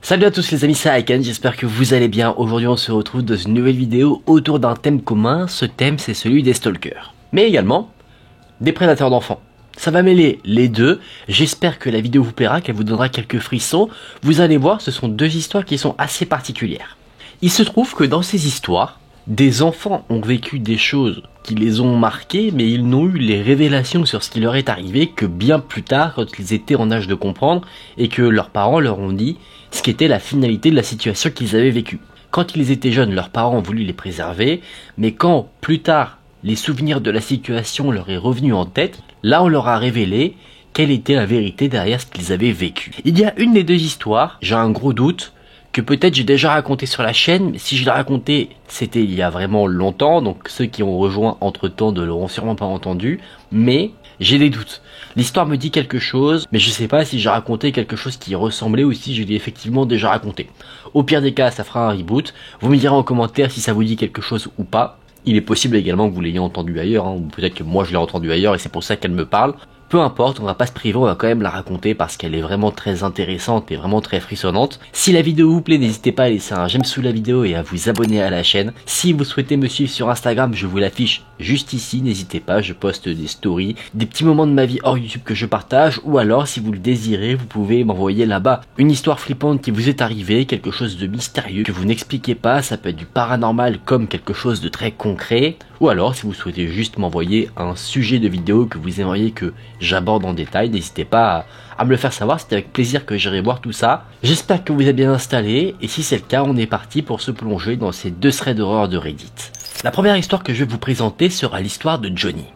Salut à tous les amis, c'est Aiken, j'espère que vous allez bien. Aujourd'hui on se retrouve dans une nouvelle vidéo autour d'un thème commun. Ce thème c'est celui des stalkers, mais également des prédateurs d'enfants. Ça va mêler les deux, j'espère que la vidéo vous plaira, qu'elle vous donnera quelques frissons. Vous allez voir, ce sont deux histoires qui sont assez particulières. Il se trouve que dans ces histoires, des enfants ont vécu des choses qui les ont marqués, mais ils n'ont eu les révélations sur ce qui leur est arrivé que bien plus tard, quand ils étaient en âge de comprendre, et que leurs parents leur ont dit ce qu'était la finalité de la situation qu'ils avaient vécue. Quand ils étaient jeunes, leurs parents ont voulu les préserver, mais quand, plus tard, les souvenirs de la situation leur est revenu en tête, là on leur a révélé quelle était la vérité derrière ce qu'ils avaient vécu. Il y a une des deux histoires, j'ai un gros doute, que peut-être j'ai déjà raconté sur la chaîne, mais si je l'ai raconté, c'était il y a vraiment longtemps, donc ceux qui ont rejoint entre-temps ne l'auront sûrement pas entendu, mais j'ai des doutes. L'histoire me dit quelque chose, mais je sais pas si j'ai raconté quelque chose qui y ressemblait ou si je l'ai effectivement déjà raconté. Au pire des cas, ça fera un reboot, vous me direz en commentaire si ça vous dit quelque chose ou pas. Il est possible également que vous l'ayez entendu ailleurs, ou peut-être que moi je l'ai entendu ailleurs et c'est pour ça qu'elle me parle. Peu importe, on va pas se priver, on va quand même la raconter parce qu'elle est vraiment très intéressante et vraiment très frissonnante. Si la vidéo vous plaît, n'hésitez pas à laisser un j'aime sous la vidéo et à vous abonner à la chaîne. Si vous souhaitez me suivre sur Instagram, je vous l'affiche juste ici, n'hésitez pas, je poste des stories, des petits moments de ma vie hors YouTube que je partage, ou alors si vous le désirez, vous pouvez m'envoyer là-bas une histoire flippante qui vous est arrivée, quelque chose de mystérieux que vous n'expliquez pas, ça peut être du paranormal comme quelque chose de très concret, ou alors si vous souhaitez juste m'envoyer un sujet de vidéo que vous aimeriez que j'aborde en détail, n'hésitez pas à me le faire savoir, c'est avec plaisir que j'irai voir tout ça. J'espère que vous êtes bien installés, et si c'est le cas, on est parti pour se plonger dans ces deux threads d'horreur de Reddit. La première histoire que je vais vous présenter sera l'histoire de Johnny.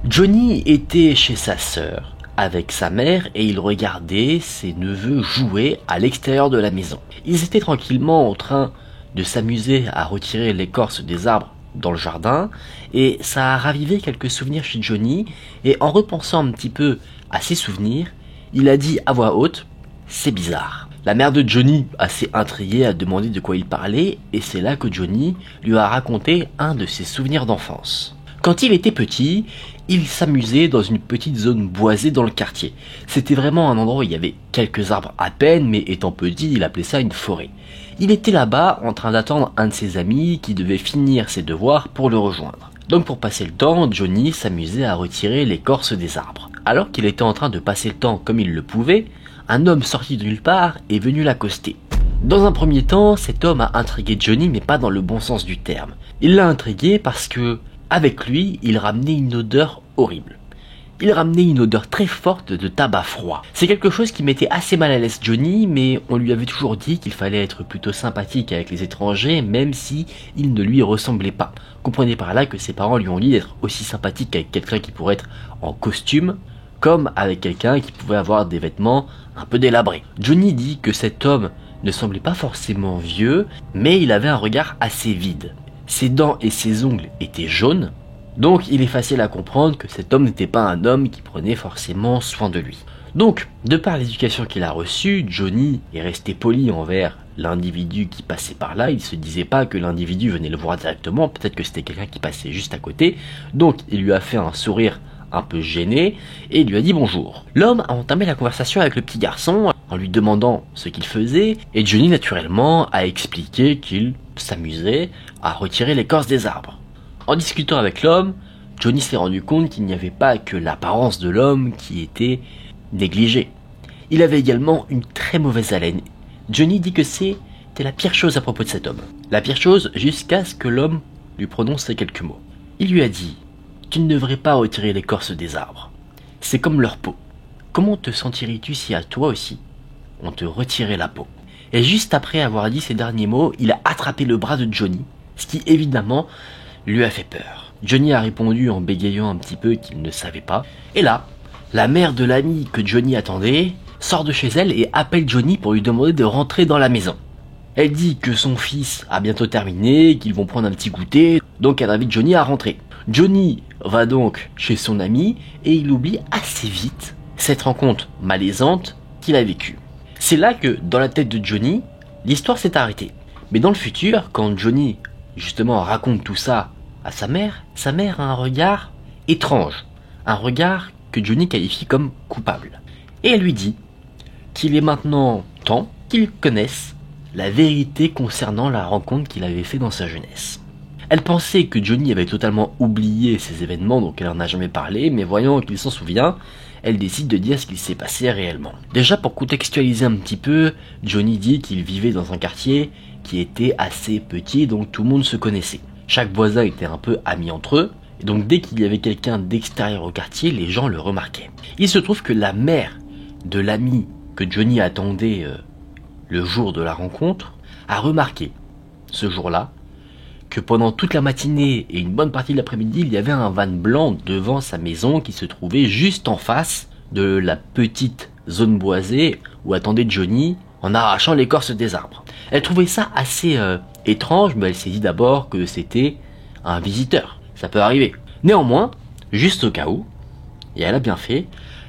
Johnny était chez sa sœur avec sa mère et il regardait ses neveux jouer à l'extérieur de la maison. Ils étaient tranquillement en train de s'amuser à retirer l'écorce des arbres dans le jardin et ça a ravivé quelques souvenirs chez Johnny et en repensant un petit peu à ses souvenirs, il a dit à voix haute « c'est bizarre ». La mère de Johnny, assez intriguée, a demandé de quoi il parlait et c'est là que Johnny lui a raconté un de ses souvenirs d'enfance. Quand il était petit, il s'amusait dans une petite zone boisée dans le quartier. C'était vraiment un endroit où il y avait quelques arbres à peine, mais étant petit, il appelait ça une forêt. Il était là-bas en train d'attendre un de ses amis qui devait finir ses devoirs pour le rejoindre. Donc pour passer le temps, Johnny s'amusait à retirer l'écorce des arbres. Alors qu'il était en train de passer le temps comme il le pouvait, un homme sorti de nulle part est venu l'accoster. Dans un premier temps, cet homme a intrigué Johnny, mais pas dans le bon sens du terme. Il l'a intrigué parce que, avec lui, il ramenait une odeur horrible. Il ramenait une odeur très forte de tabac froid. C'est quelque chose qui mettait assez mal à l'aise Johnny, mais on lui avait toujours dit qu'il fallait être plutôt sympathique avec les étrangers, même si ils ne lui ressemblaient pas. Comprenez par là que ses parents lui ont dit d'être aussi sympathique avec quelqu'un qui pourrait être en costume, comme avec quelqu'un qui pouvait avoir des vêtements un peu délabrés. Johnny dit que cet homme ne semblait pas forcément vieux, mais il avait un regard assez vide. Ses dents et ses ongles étaient jaunes, donc il est facile à comprendre que cet homme n'était pas un homme qui prenait forcément soin de lui. Donc, de par l'éducation qu'il a reçue, Johnny est resté poli envers l'individu qui passait par là. Il se disait pas que l'individu venait le voir directement, peut-être que c'était quelqu'un qui passait juste à côté. Donc il lui a fait un sourire un peu gêné et il lui a dit bonjour. L'homme a entamé la conversation avec le petit garçon en lui demandant ce qu'il faisait et Johnny naturellement a expliqué qu'il s'amusait à retirer l'écorce des arbres. En discutant avec l'homme, Johnny s'est rendu compte qu'il n'y avait pas que l'apparence de l'homme qui était négligée. Il avait également une très mauvaise haleine. Johnny dit que c'était la pire chose à propos de cet homme. La pire chose jusqu'à ce que l'homme lui prononce ces quelques mots. Il lui a dit « Tu ne devrais pas retirer l'écorce des arbres. C'est comme leur peau. Comment te sentirais-tu si à toi aussi, on te retirait la peau ?» Et juste après avoir dit ces derniers mots, il a attrapé le bras de Johnny, ce qui évidemment lui a fait peur. Johnny a répondu en bégayant un petit peu qu'il ne savait pas. Et là, la mère de l'ami que Johnny attendait sort de chez elle et appelle Johnny pour lui demander de rentrer dans la maison. Elle dit que son fils a bientôt terminé, qu'ils vont prendre un petit goûter, donc elle invite Johnny à rentrer. Johnny va donc chez son ami et il oublie assez vite cette rencontre malaisante qu'il a vécue. C'est là que, dans la tête de Johnny, l'histoire s'est arrêtée. Mais dans le futur, quand Johnny, justement, raconte tout ça à sa mère a un regard étrange. Un regard que Johnny qualifie comme coupable. Et elle lui dit qu'il est maintenant temps qu'ils connaissent la vérité concernant la rencontre qu'il avait fait dans sa jeunesse. Elle pensait que Johnny avait totalement oublié ces événements, donc elle en a jamais parlé, mais voyant qu'il s'en souvient, elle décide de dire ce qu'il s'est passé réellement. Déjà, pour contextualiser un petit peu, Johnny dit qu'il vivait dans un quartier qui était assez petit, donc tout le monde se connaissait. Chaque voisin était un peu ami entre eux, et donc dès qu'il y avait quelqu'un d'extérieur au quartier, les gens le remarquaient. Il se trouve que la mère de l'ami que Johnny attendait le jour de la rencontre a remarqué, ce jour-là, que pendant toute la matinée et une bonne partie de l'après-midi, il y avait un van blanc devant sa maison qui se trouvait juste en face de la petite zone boisée où attendait Johnny en arrachant l'écorce des arbres. Elle trouvait ça assez étrange, mais elle s'est dit d'abord que c'était un visiteur. Ça peut arriver. Néanmoins, juste au cas où, et elle a bien fait,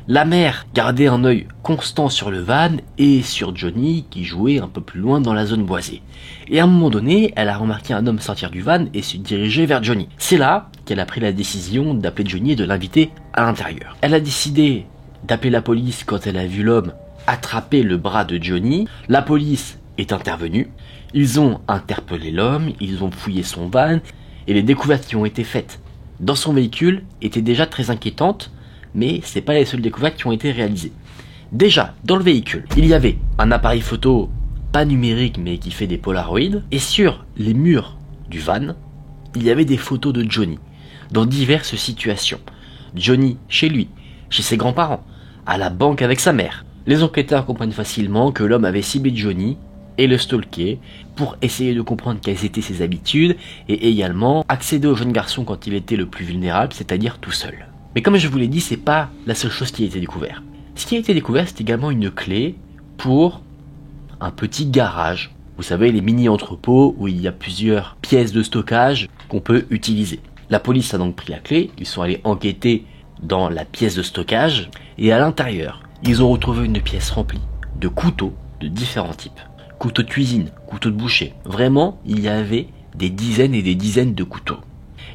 la mère gardait un œil constant sur le van et sur Johnny qui jouait un peu plus loin dans la zone boisée. Et à un moment donné, elle a remarqué un homme sortir du van et se diriger vers Johnny. C'est là qu'elle a pris la décision d'appeler Johnny et de l'inviter à l'intérieur. Elle a décidé d'appeler la police quand elle a vu l'homme attraper le bras de Johnny. La police est intervenue. Ils ont interpellé l'homme, ils ont fouillé son van et les découvertes qui ont été faites dans son véhicule étaient déjà très inquiétantes. Mais c'est pas les seules découvertes qui ont été réalisées. Déjà, dans le véhicule, il y avait un appareil photo pas numérique mais qui fait des polaroïds, et sur les murs du van, il y avait des photos de Johnny, dans diverses situations. Johnny chez lui, chez ses grands-parents, à la banque avec sa mère. Les enquêteurs comprennent facilement que l'homme avait ciblé Johnny et le stalké pour essayer de comprendre quelles étaient ses habitudes et également accéder au jeune garçon quand il était le plus vulnérable, c'est-à-dire tout seul. Mais comme je vous l'ai dit, c'est pas la seule chose qui a été découverte. Ce qui a été découvert, c'est également une clé pour un petit garage. Vous savez, les mini-entrepôts où il y a plusieurs pièces de stockage qu'on peut utiliser. La police a donc pris la clé, ils sont allés enquêter dans la pièce de stockage, et à l'intérieur, ils ont retrouvé une pièce remplie de couteaux de différents types. Couteaux de cuisine, couteaux de boucher. Vraiment, il y avait des dizaines et des dizaines de couteaux.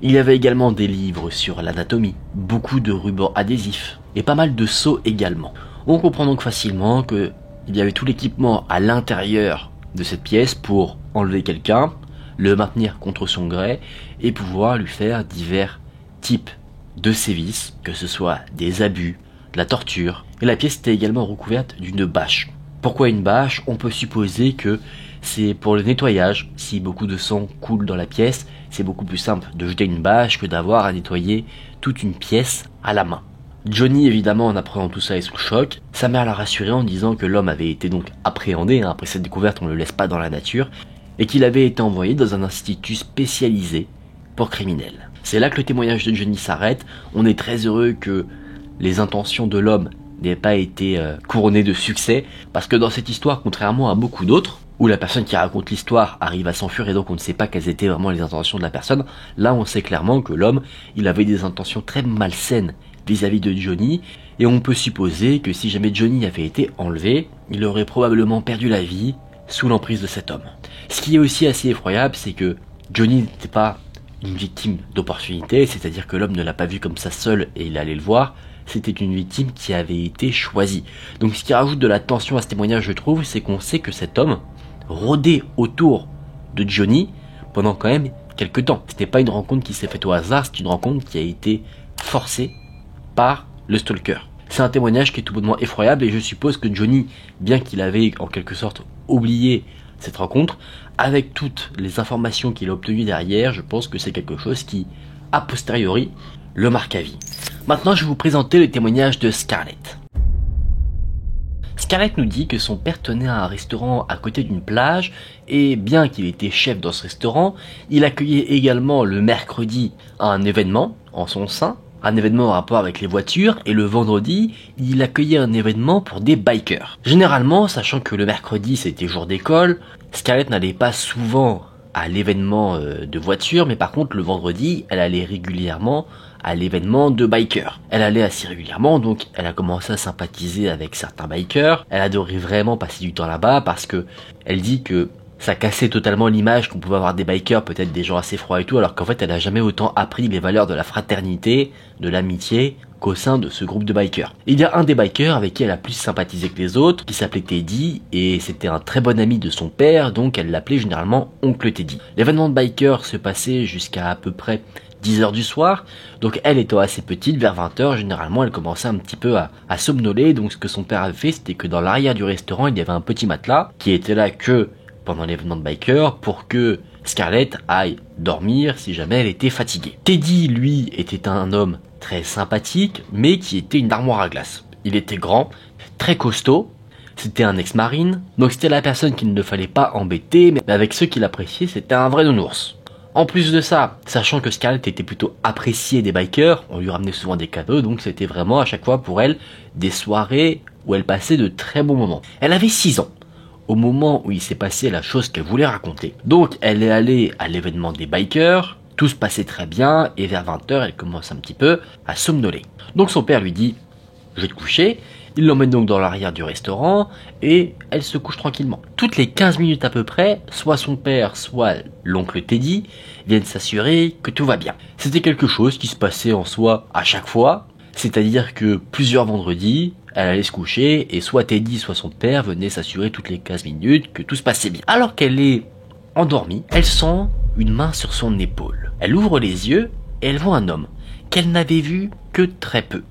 Il y avait également des livres sur l'anatomie, beaucoup de rubans adhésifs et pas mal de seaux également. On comprend donc facilement qu'il y avait tout l'équipement à l'intérieur de cette pièce pour enlever quelqu'un, le maintenir contre son gré et pouvoir lui faire divers types de sévices, que ce soit des abus, de la torture. Et la pièce était également recouverte d'une bâche. Pourquoi une bâche? On peut supposer que c'est pour le nettoyage. Si beaucoup de sang coule dans la pièce, c'est beaucoup plus simple de jeter une bâche que d'avoir à nettoyer toute une pièce à la main. Johnny, évidemment, en apprenant tout ça, est sous le choc. Sa mère l'a rassuré en disant que l'homme avait été donc appréhendé, après cette découverte on ne le laisse pas dans la nature, et qu'il avait été envoyé dans un institut spécialisé pour criminels. C'est là que le témoignage de Johnny s'arrête. On est très heureux que les intentions de l'homme n'aient pas été couronnées de succès, parce que dans cette histoire, contrairement à beaucoup d'autres, où la personne qui raconte l'histoire arrive à s'enfuir et donc on ne sait pas quelles étaient vraiment les intentions de la personne, là on sait clairement que l'homme, il avait des intentions très malsaines vis-à-vis de Johnny, et on peut supposer que si jamais Johnny avait été enlevé, il aurait probablement perdu la vie sous l'emprise de cet homme. Ce qui est aussi assez effroyable, c'est que Johnny n'était pas une victime d'opportunité, c'est-à-dire que l'homme ne l'a pas vu comme ça seul et il allait le voir, c'était une victime qui avait été choisie. Donc ce qui rajoute de la tension à ce témoignage, je trouve, c'est qu'on sait que cet homme rôdait autour de Johnny pendant quand même quelques temps. C'était pas une rencontre qui s'est faite au hasard, c'est une rencontre qui a été forcée par le stalker. C'est un témoignage qui est tout bonnement effroyable et je suppose que Johnny, bien qu'il avait en quelque sorte oublié cette rencontre, avec toutes les informations qu'il a obtenues derrière, je pense que c'est quelque chose qui, a posteriori, le marque à vie. Maintenant, je vais vous présenter le témoignage de Scarlett. Scarlett nous dit que son père tenait un restaurant à côté d'une plage et bien qu'il était chef dans ce restaurant, il accueillait également le mercredi un événement en son sein, un événement en rapport avec les voitures, et le vendredi, il accueillait un événement pour des bikers. Généralement, sachant que le mercredi c'était jour d'école, Scarlett n'allait pas souvent à l'événement de voiture, mais par contre le vendredi, elle allait régulièrement à l'événement de bikers. Elle allait assez régulièrement, donc elle a commencé à sympathiser avec certains bikers. Elle adorait vraiment passer du temps là-bas parce que elle dit que ça cassait totalement l'image qu'on pouvait avoir des bikers, peut-être des gens assez froids et tout, alors qu'en fait elle a jamais autant appris les valeurs de la fraternité, de l'amitié qu'au sein de ce groupe de bikers. Il y a un des bikers avec qui elle a plus sympathisé que les autres, qui s'appelait Teddy, et c'était un très bon ami de son père, donc elle l'appelait généralement Oncle Teddy. L'événement de bikers se passait jusqu'à à peu près 10h du soir, donc elle étant assez petite, vers 20h, généralement elle commençait un petit peu à somnoler, donc ce que son père avait fait, c'était que dans l'arrière du restaurant, il y avait un petit matelas, qui était là que pendant l'événement de bikers, pour que Scarlett aille dormir si jamais elle était fatiguée. Teddy, lui, était un homme très sympathique, mais qui était une armoire à glace. Il était grand, très costaud, c'était un ex-marine, donc c'était la personne qu'il ne fallait pas embêter, mais avec ceux qui l'appréciaient, c'était un vrai nounours. En plus de ça, sachant que Scarlett était plutôt appréciée des bikers, on lui ramenait souvent des cadeaux, donc c'était vraiment à chaque fois pour elle des soirées où elle passait de très bons moments. Elle avait 6 ans, au moment où il s'est passé la chose qu'elle voulait raconter. Donc elle est allée à l'événement des bikers, tout se passait très bien, et vers 20h, elle commence un petit peu à somnoler. Donc son père lui dit « je vais te coucher », il l'emmène donc dans l'arrière du restaurant, et elle se couche tranquillement. Toutes les 15 minutes à peu près, soit son père, soit l'oncle Teddy viennent s'assurer que tout va bien. C'était quelque chose qui se passait en soi à chaque fois, c'est-à-dire que plusieurs vendredis, elle allait se coucher, et soit Teddy, soit son père venaient s'assurer toutes les 15 minutes que tout se passait bien. Alors qu'elle est endormie, elle sent une main sur son épaule. Elle ouvre les yeux, et elle voit un homme, qu'elle n'avait vu que très peu.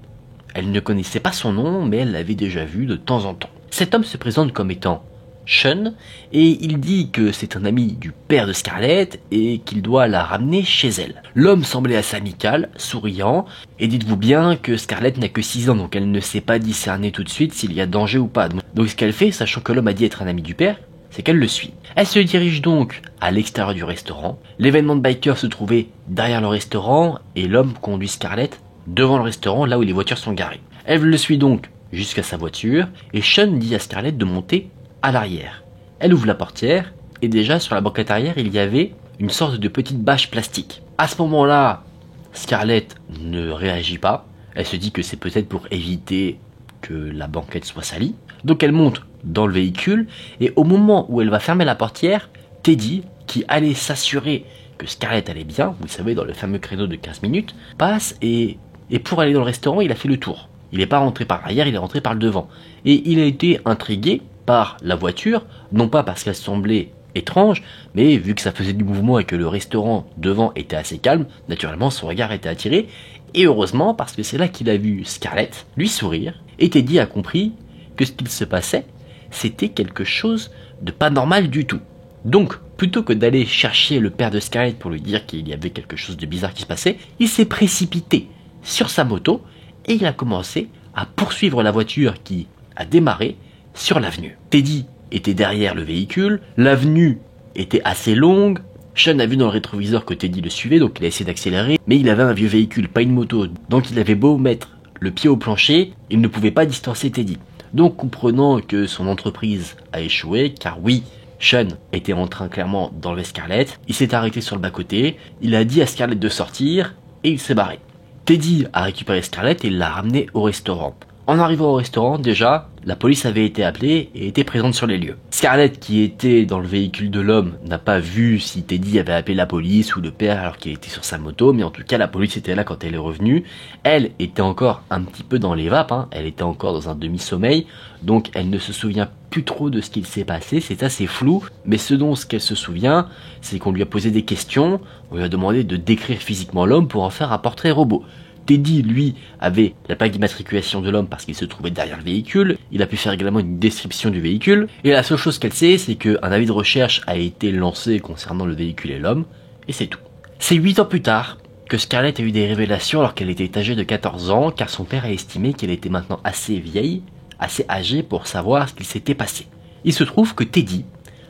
Elle ne connaissait pas son nom, mais elle l'avait déjà vu de temps en temps. Cet homme se présente comme étant Sean, et il dit que c'est un ami du père de Scarlett et qu'il doit la ramener chez elle. L'homme semblait assez amical, souriant, et dites-vous bien que Scarlett n'a que 6 ans, donc elle ne sait pas discerner tout de suite s'il y a danger ou pas. Donc ce qu'elle fait, sachant que l'homme a dit être un ami du père, c'est qu'elle le suit. Elle se dirige donc à l'extérieur du restaurant. L'événement de bikers se trouvait derrière le restaurant, et l'homme conduit Scarlett devant le restaurant, là où les voitures sont garées. Elle le suit donc jusqu'à sa voiture, et Sean dit à Scarlett de monter à l'arrière. Elle ouvre la portière, et déjà sur la banquette arrière, il y avait une sorte de petite bâche plastique. À ce moment-là, Scarlett ne réagit pas. Elle se dit que c'est peut-être pour éviter que la banquette soit salie. Donc elle monte dans le véhicule, et au moment où elle va fermer la portière, Teddy, qui allait s'assurer que Scarlett allait bien, vous savez, dans le fameux créneau de 15 minutes, passe et pour aller dans le restaurant, il a fait le tour. Il n'est pas rentré par l'arrière, il est rentré par le devant. Et il a été intrigué par la voiture, non pas parce qu'elle semblait étrange, mais vu que ça faisait du mouvement et que le restaurant devant était assez calme, naturellement son regard était attiré, et heureusement parce que c'est là qu'il a vu Scarlett lui sourire, et Teddy a compris que ce qu'il se passait, c'était quelque chose de pas normal du tout. Donc, plutôt que d'aller chercher le père de Scarlett pour lui dire qu'il y avait quelque chose de bizarre qui se passait, il s'est précipité sur sa moto et il a commencé à poursuivre la voiture qui a démarré sur l'avenue. Teddy était derrière le véhicule, l'avenue était assez longue, Sean a vu dans le rétroviseur que Teddy le suivait, donc il a essayé d'accélérer, mais il avait un vieux véhicule, pas une moto, donc il avait beau mettre le pied au plancher, il ne pouvait pas distancer Teddy. Donc comprenant que son entreprise a échoué, car oui, Sean était en train clairement d'enlever Scarlett, il s'est arrêté sur le bas-côté, il a dit à Scarlett de sortir, et il s'est barré. Teddy a récupéré Scarlett et l'a ramenée au restaurant. En arrivant au restaurant, déjà, la police avait été appelée et était présente sur les lieux. Scarlett, qui était dans le véhicule de l'homme, n'a pas vu si Teddy avait appelé la police ou le père alors qu'il était sur sa moto, mais en tout cas, la police était là quand elle est revenue. Elle était encore un petit peu dans les vapes, elle était encore dans un demi-sommeil, donc elle ne se souvient plus trop de ce qu'il s'est passé, c'est assez flou, mais ce qu'elle se souvient, c'est qu'on lui a posé des questions, on lui a demandé de décrire physiquement l'homme pour en faire un portrait robot. Teddy, lui, avait la plaque d'immatriculation de l'homme parce qu'il se trouvait derrière le véhicule. Il a pu faire également une description du véhicule. Et la seule chose qu'elle sait, c'est qu'un avis de recherche a été lancé concernant le véhicule et l'homme. Et c'est tout. C'est 8 ans plus tard que Scarlett a eu des révélations alors qu'elle était âgée de 14 ans, car son père a estimé qu'elle était maintenant assez vieille, assez âgée pour savoir ce qu'il s'était passé. Il se trouve que Teddy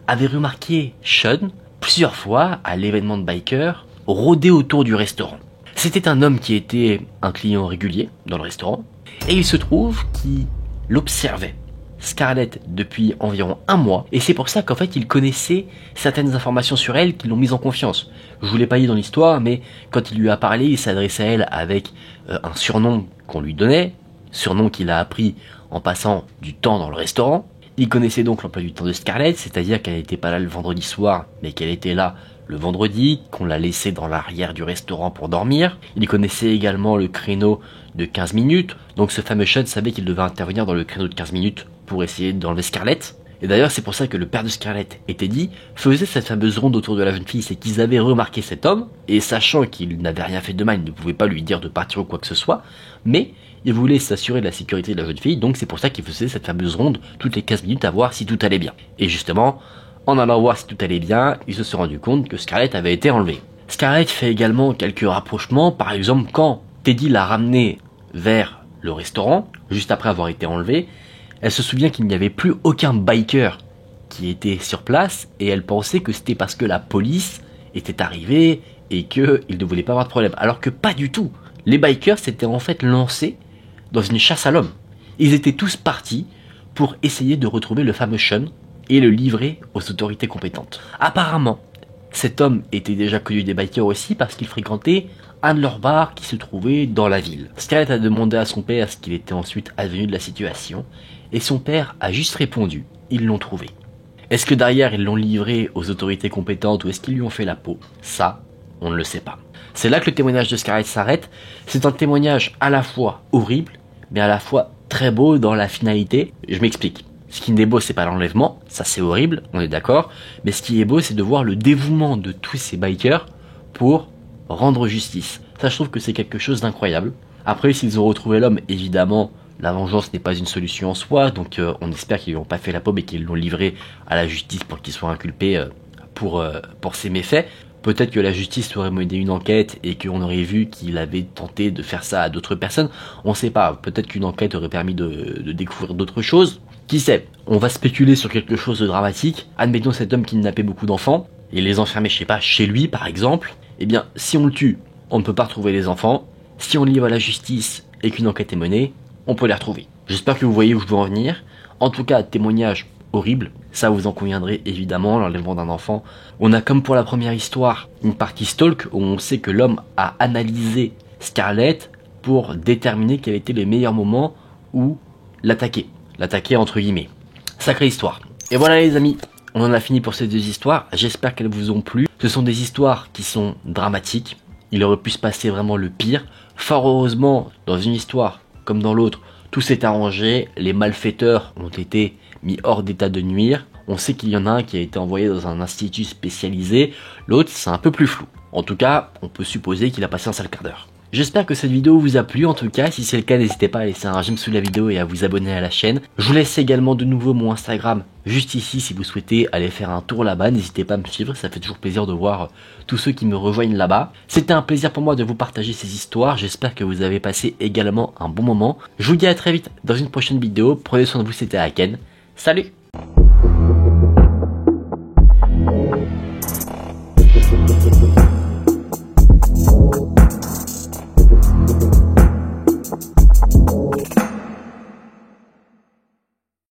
avait remarqué Sean plusieurs fois à l'événement de biker rôder autour du restaurant. C'était un homme qui était un client régulier dans le restaurant, et il se trouve qu'il observait Scarlett depuis environ 1 mois, et c'est pour ça qu'en fait il connaissait certaines informations sur elle qui l'ont mise en confiance. Je vous l'ai pas dit dans l'histoire, mais quand il lui a parlé, il s'adressait à elle avec un surnom qu'on lui donnait, surnom qu'il a appris en passant du temps dans le restaurant. Il connaissait donc l'emploi du temps de Scarlett, c'est-à-dire qu'elle n'était pas là le vendredi soir, mais qu'elle était là le vendredi, qu'on l'a laissé dans l'arrière du restaurant pour dormir. Il connaissait également le créneau de 15 minutes, donc ce fameux Sean savait qu'il devait intervenir dans le créneau de 15 minutes pour essayer d'enlever Scarlett. Et d'ailleurs c'est pour ça que le père de Scarlett et Teddy faisait cette fameuse ronde autour de la jeune fille, c'est qu'ils avaient remarqué cet homme, et sachant qu'il n'avait rien fait de mal, ils ne pouvaient pas lui dire de partir ou quoi que ce soit, mais ils voulaient s'assurer de la sécurité de la jeune fille, donc c'est pour ça qu'ils faisaient cette fameuse ronde toutes les 15 minutes à voir si tout allait bien. Et justement, en allant voir si tout allait bien, ils se sont rendus compte que Scarlett avait été enlevée. Scarlett fait également quelques rapprochements, par exemple quand Teddy l'a ramenée vers le restaurant, juste après avoir été enlevée, elle se souvient qu'il n'y avait plus aucun biker qui était sur place et elle pensait que c'était parce que la police était arrivée et qu'ils ne voulaient pas avoir de problème. Alors que pas du tout. Les bikers s'étaient en fait lancés dans une chasse à l'homme. Ils étaient tous partis pour essayer de retrouver le fameux Sean et le livrer aux autorités compétentes. Apparemment, cet homme était déjà connu des bikers aussi parce qu'il fréquentait un de leurs bars qui se trouvait dans la ville. Scarlett a demandé à son père ce qu'il était ensuite advenu de la situation et son père a juste répondu, ils l'ont trouvé. Est-ce que derrière ils l'ont livré aux autorités compétentes ou est-ce qu'ils lui ont fait la peau? Ça, on ne le sait pas. C'est là que le témoignage de Scarlett s'arrête. C'est un témoignage à la fois horrible, mais à la fois très beau dans la finalité. Je m'explique. Ce qui est beau, c'est pas l'enlèvement, ça c'est horrible, on est d'accord. Mais ce qui est beau, c'est de voir le dévouement de tous ces bikers pour rendre justice. Ça, je trouve que c'est quelque chose d'incroyable. Après, s'ils ont retrouvé l'homme, évidemment, la vengeance n'est pas une solution en soi, donc on espère qu'ils n'ont pas fait la peau et qu'ils l'ont livré à la justice pour qu'il soit inculpé pour ses méfaits. Peut-être que la justice aurait mené une enquête et qu'on aurait vu qu'il avait tenté de faire ça à d'autres personnes. On sait pas, peut-être qu'une enquête aurait permis de découvrir d'autres choses. Qui sait? On va spéculer sur quelque chose de dramatique. Admettons cet homme kidnappait beaucoup d'enfants et les enfermait, je sais pas, chez lui par exemple. Eh bien, si on le tue, on ne peut pas retrouver les enfants. Si on le livre à la justice et qu'une enquête est menée, on peut les retrouver. J'espère que vous voyez où je veux en venir. En tout cas, témoignage horrible. Ça, vous en conviendrez évidemment, l'enlèvement d'un enfant. On a comme pour la première histoire, une partie stalk où on sait que l'homme a analysé Scarlett pour déterminer quel était le meilleur moment où l'attaquer. L'attaquer entre guillemets. Sacrée histoire. Et voilà les amis, on en a fini pour ces deux histoires. J'espère qu'elles vous ont plu. Ce sont des histoires qui sont dramatiques. Il aurait pu se passer vraiment le pire. Fort heureusement, dans une histoire comme dans l'autre, tout s'est arrangé. Les malfaiteurs ont été mis hors d'état de nuire. On sait qu'il y en a un qui a été envoyé dans un institut spécialisé. L'autre, c'est un peu plus flou. En tout cas, on peut supposer qu'il a passé un sale quart d'heure. J'espère que cette vidéo vous a plu, en tout cas, si c'est le cas, n'hésitez pas à laisser un j'aime sous la vidéo et à vous abonner à la chaîne. Je vous laisse également de nouveau mon Instagram juste ici si vous souhaitez aller faire un tour là-bas, n'hésitez pas à me suivre, ça fait toujours plaisir de voir tous ceux qui me rejoignent là-bas. C'était un plaisir pour moi de vous partager ces histoires, j'espère que vous avez passé également un bon moment. Je vous dis à très vite dans une prochaine vidéo, prenez soin de vous, c'était Aken, salut!